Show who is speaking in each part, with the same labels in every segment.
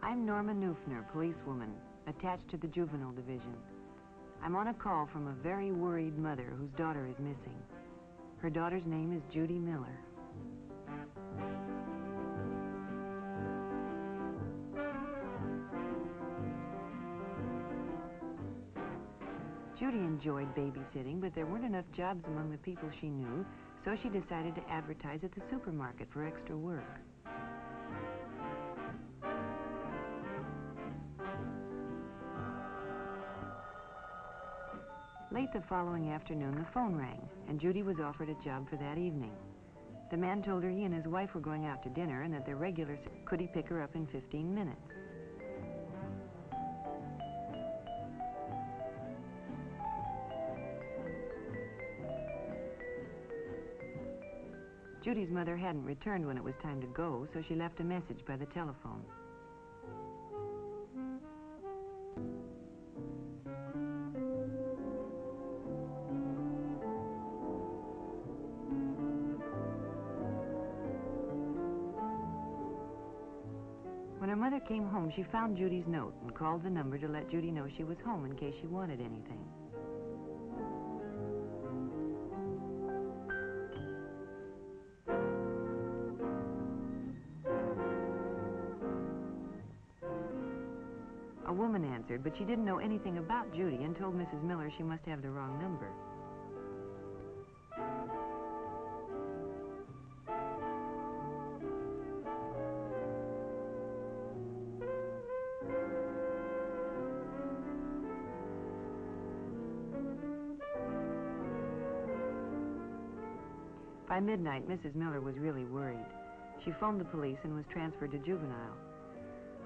Speaker 1: I'm Norma Neufner, policewoman, attached to the juvenile division. I'm on a call from a very worried mother whose daughter is missing. Her daughter's name is Judy Miller. Judy enjoyed babysitting, but there weren't enough jobs among the people she knew, so she decided to advertise at the supermarket for extra work. Late the following afternoon, the phone rang, and Judy was offered a job for that evening. The man told her he and his wife were going out to dinner and that their regular could he pick her up in 15 minutes. Judy's mother hadn't returned when it was time to go, so she left a message by the telephone. When her mother came home, she found Judy's note and called the number to let Judy know she was home in case she wanted anything. A woman answered, but she didn't know anything about Judy and told Mrs. Miller she must have the wrong number. By midnight, Mrs. Miller was really worried. She phoned the police and was transferred to juvenile.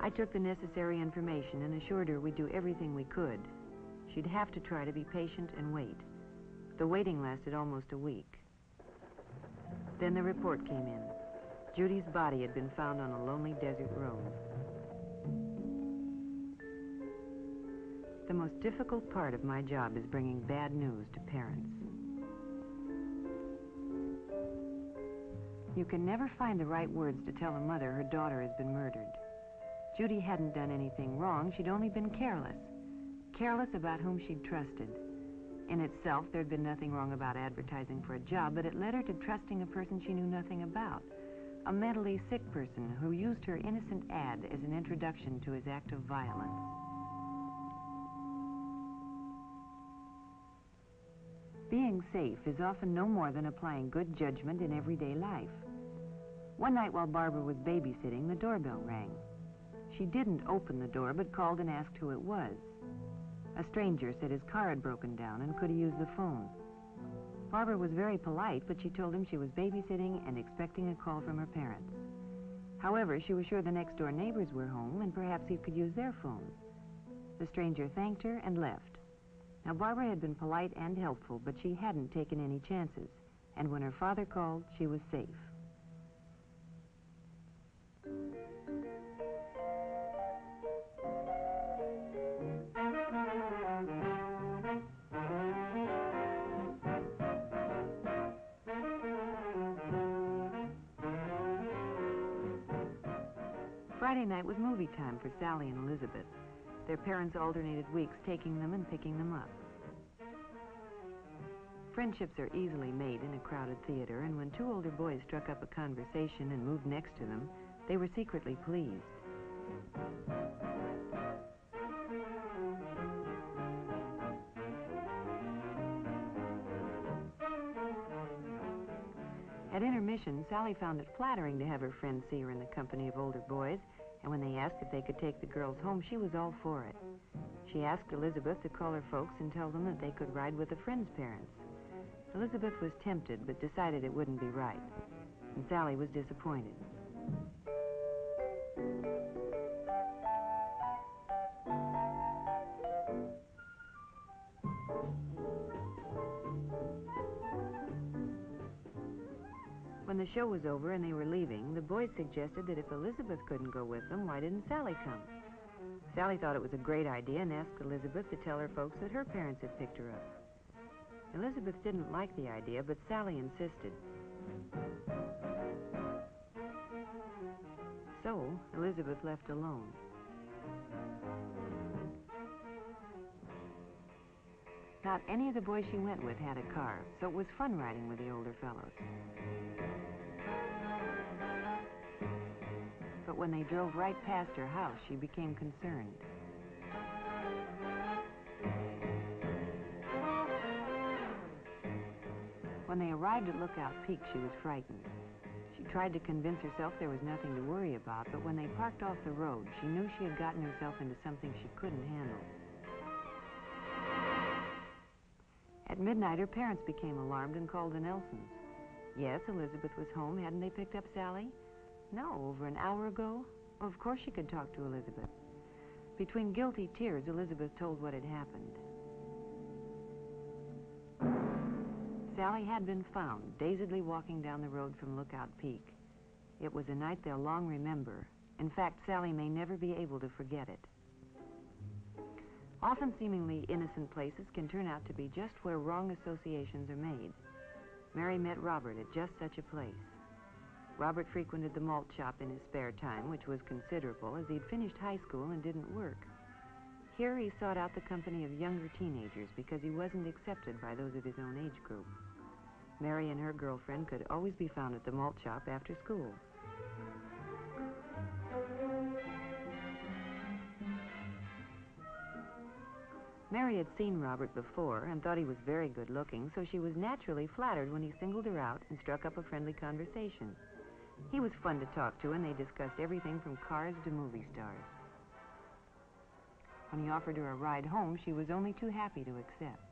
Speaker 1: I took the necessary information and assured her we'd do everything we could. She'd have to try to be patient and wait. The waiting lasted almost a week. Then the report came in. Judy's body had been found on a lonely desert road. The most difficult part of my job is bringing bad news to parents. You can never find the right words to tell a mother her daughter has been murdered. Judy hadn't done anything wrong, she'd only been careless. Careless about whom she'd trusted. In itself, there'd been nothing wrong about advertising for a job, but it led her to trusting a person she knew nothing about. A mentally sick person who used her innocent ad as an introduction to his act of violence. Being safe is often no more than applying good judgment in everyday life. One night while Barbara was babysitting, the doorbell rang. She didn't open the door, but called and asked who it was. A stranger said his car had broken down and could he use the phone. Barbara was very polite, but she told him she was babysitting and expecting a call from her parents. However, she was sure the next door neighbors were home and perhaps he could use their phone. The stranger thanked her and left. Now, Barbara had been polite and helpful, but she hadn't taken any chances. And when her father called, she was safe. Friday night was movie time for Sally and Elizabeth. Their parents alternated weeks taking them and picking them up. Friendships are easily made in a crowded theater, and when two older boys struck up a conversation and moved next to them, they were secretly pleased. At intermission, Sally found it flattering to have her friends see her in the company of older boys, and when they asked if they could take the girls home, she was all for it. She asked Elizabeth to call her folks and tell them that they could ride with a friend's parents. Elizabeth was tempted, but decided it wouldn't be right, and Sally was disappointed. When the show was over and they were leaving, the boys suggested that if Elizabeth couldn't go with them, why didn't Sally come? Sally thought it was a great idea and asked Elizabeth to tell her folks that her parents had picked her up. Elizabeth didn't like the idea, but Sally insisted. So, Elizabeth left alone. Not any of the boys she went with had a car, so it was fun riding with the older fellows. But when they drove right past her house, she became concerned. When they arrived at Lookout Peak, she was frightened. She tried to convince herself there was nothing to worry about, but when they parked off the road, she knew she had gotten herself into something she couldn't handle. At midnight, her parents became alarmed and called the Nelsons. Yes, Elizabeth was home. Hadn't they picked up Sally? No, over an hour ago. Of course she could talk to Elizabeth. Between guilty tears, Elizabeth told what had happened. Sally had been found, dazedly walking down the road from Lookout Peak. It was a night they'll long remember. In fact, Sally may never be able to forget it. Often seemingly innocent places can turn out to be just where wrong associations are made. Mary met Robert at just such a place. Robert frequented the malt shop in his spare time, which was considerable, as he'd finished high school and didn't work. Here he sought out the company of younger teenagers because he wasn't accepted by those of his own age group. Mary and her girlfriend could always be found at the malt shop after school. Mary had seen Robert before and thought he was very good looking, so she was naturally flattered when he singled her out and struck up a friendly conversation. He was fun to talk to, and they discussed everything from cars to movie stars. When he offered her a ride home, she was only too happy to accept.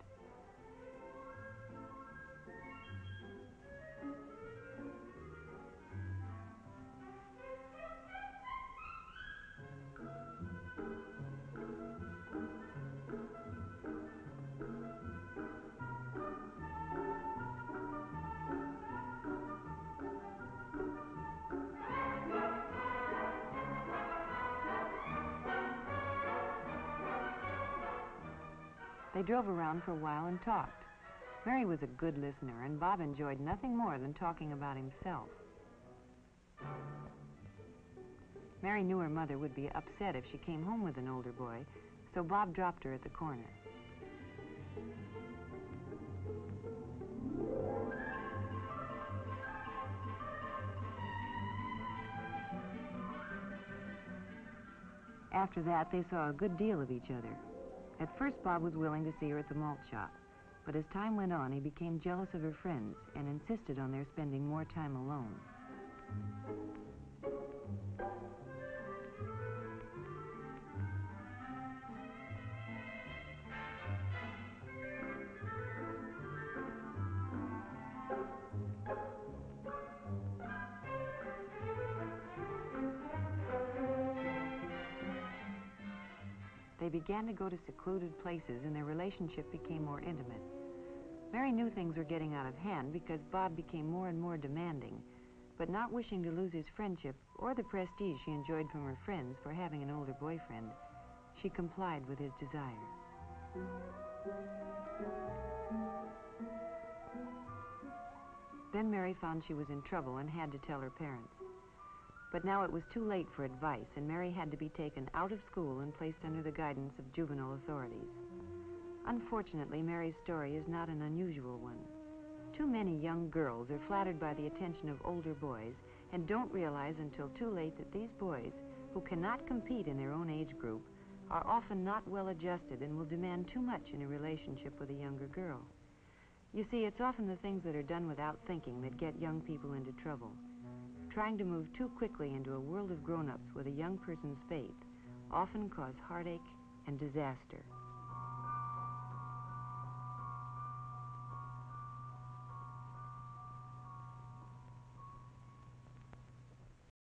Speaker 1: They drove around for a while and talked. Mary was a good listener, and Bob enjoyed nothing more than talking about himself. Mary knew her mother would be upset if she came home with an older boy, so Bob dropped her at the corner. After that, they saw a good deal of each other. At first, Bob was willing to see her at the malt shop, but as time went on, he became jealous of her friends and insisted on their spending more time alone. They began to go to secluded places, and their relationship became more intimate. Mary knew things were getting out of hand because Bob became more and more demanding, but not wishing to lose his friendship or the prestige she enjoyed from her friends for having an older boyfriend, she complied with his desire. Then Mary found she was in trouble and had to tell her parents. But now it was too late for advice, and Mary had to be taken out of school and placed under the guidance of juvenile authorities. Unfortunately, Mary's story is not an unusual one. Too many young girls are flattered by the attention of older boys and don't realize until too late that these boys, who cannot compete in their own age group, are often not well adjusted and will demand too much in a relationship with a younger girl. You see, it's often the things that are done without thinking that get young people into trouble. Trying to move too quickly into a world of grown-ups with a young person's faith often cause heartache and disaster.